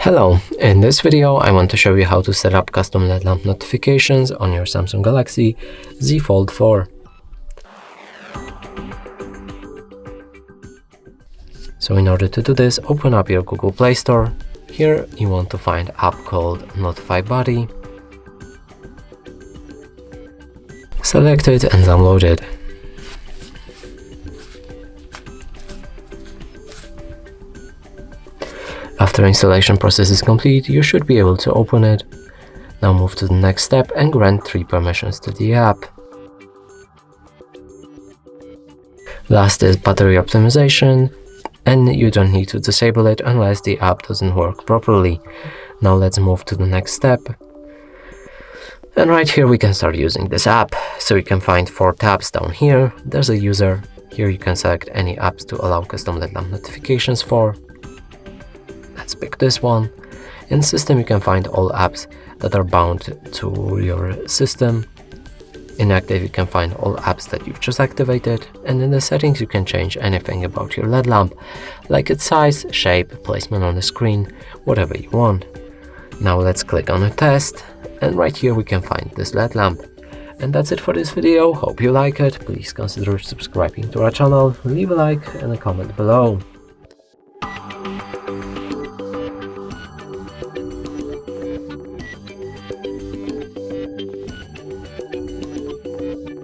Hello, in this video I want to show you how to set up custom LED lamp notifications on your Samsung Galaxy Z Fold 4. So in order to do this, open up your Google Play Store. Here you want to find an app called Notify Buddy. Select it and download it. After installation process is complete, you should be able to open it. Now move to the next step and grant 3 permissions to the app. Last is battery optimization, and you don't need to disable it unless the app doesn't work properly. Now let's move to the next step. And right here we can start using this app. So you can find 4 tabs down here. There's a user. Here you can select any apps to allow custom LED lamp notifications for. Let's pick this one. In system you can find all apps that are bound to your system. In active you can find all apps that you've just activated, and in the settings you can change anything about your LED lamp, like its size, shape, placement on the screen, whatever you want. Now let's click on a test, and right here we can find this LED lamp. And that's it for this video. Hope you like it. Please consider subscribing to our channel, leave a like and a comment below.